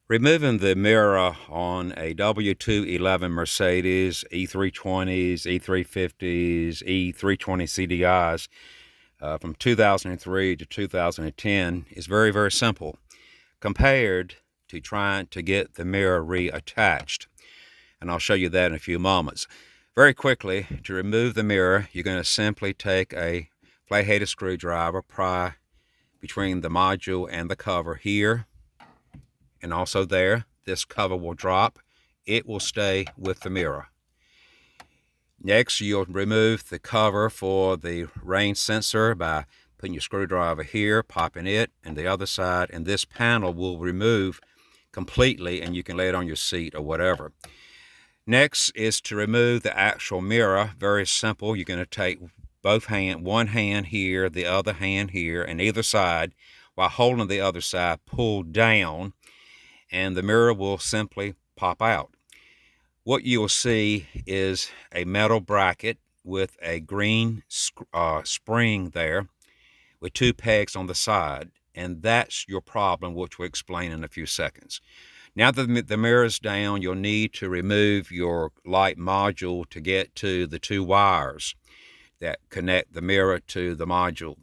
Removing the mirror on a W211 Mercedes, E320s, E350s, E320 CDIs from 2003 to 2010 is very, very simple compared to trying to get the mirror reattached. And I'll show you that in a few moments. Very quickly, to remove the mirror, you're going to simply take a flat-headed screwdriver, pry between the module and the cover here, and also there. This cover will drop. It will stay with the mirror. Next, you'll remove the cover for the rain sensor by putting your screwdriver here, popping it, and the other side, and this panel will remove completely, and you can lay it on your seat or whatever. Next is to remove the actual mirror. Very simple. You're going to take one hand here, the other hand here, and either side, while holding the other side, pull down, and the mirror will simply pop out. What you will see is a metal bracket with a green spring there with two pegs on the side, and that's your problem, which we'll explain in a few seconds. Now that the mirror is down, you'll need to remove your light module to get to the two wires that connect the mirror to the module.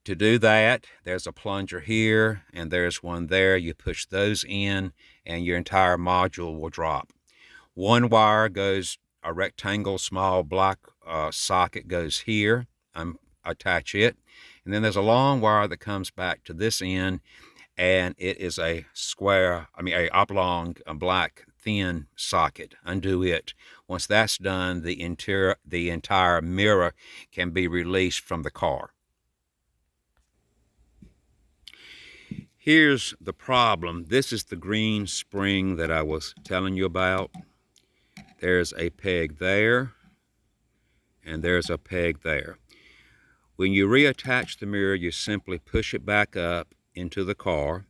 To do that, there's a plunger here and there's one there. You push those in and your entire module will drop. One wire goes, a rectangle small black socket goes here. Attach it. And then there's a long wire that comes back to this end, and it is a oblong, black thin socket. Undo it. Once that's done, the entire mirror can be released from the car. Here's the problem. This is the green spring that I was telling you about. There's a peg there, and there's a peg there. When you reattach the mirror, you simply push it back up into the car.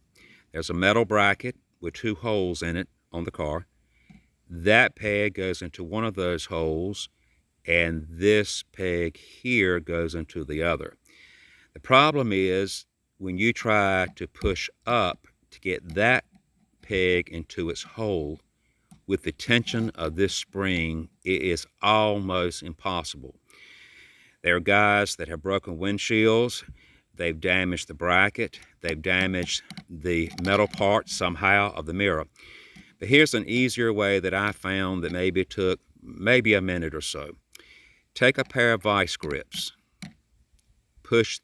There's a metal bracket with two holes in it on the car. That peg goes into one of those holes, and this peg here goes into the other. The problem is when you try to push up to get that peg into its hole, with the tension of this spring, it is almost impossible. There are guys that have broken windshields, they've damaged the bracket, they've damaged the metal part somehow of the mirror. But here's an easier way that I found that maybe took a minute or so. Take a pair of vice grips, push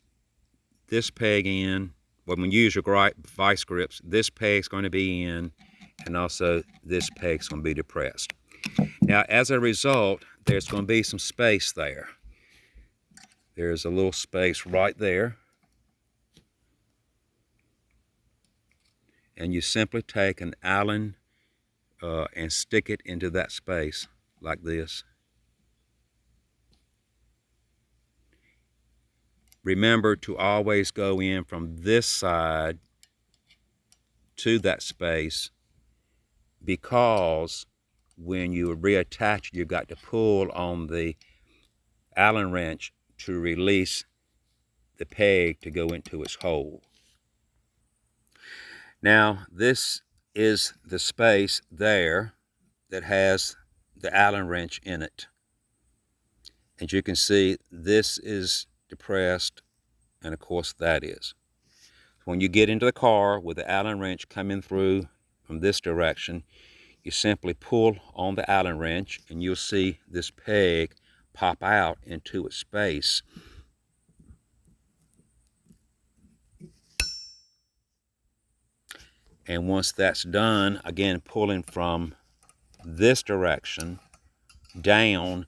this peg in. Well, when you use your vice grips, this peg's going to be in, and also this peg's going to be depressed. Now, as a result, there's going to be some space there. There's a little space right there. And you simply take an Allen and stick it into that space like this. Remember to always go in from this side to that space, because when you reattach, you've got to pull on the Allen wrench to release the peg to go into its hole. Now, this is the space there that has the Allen wrench in it. As you can see, this is depressed, and of course that is. When you get into the car with the Allen wrench coming through from this direction, you simply pull on the Allen wrench and you'll see this peg pop out into its space. And once that's done, again pulling from this direction down,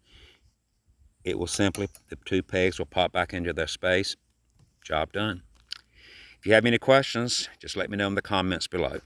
it will simply, the two pegs will pop back into their space. Job done. If you have any questions, just let me know in the comments below.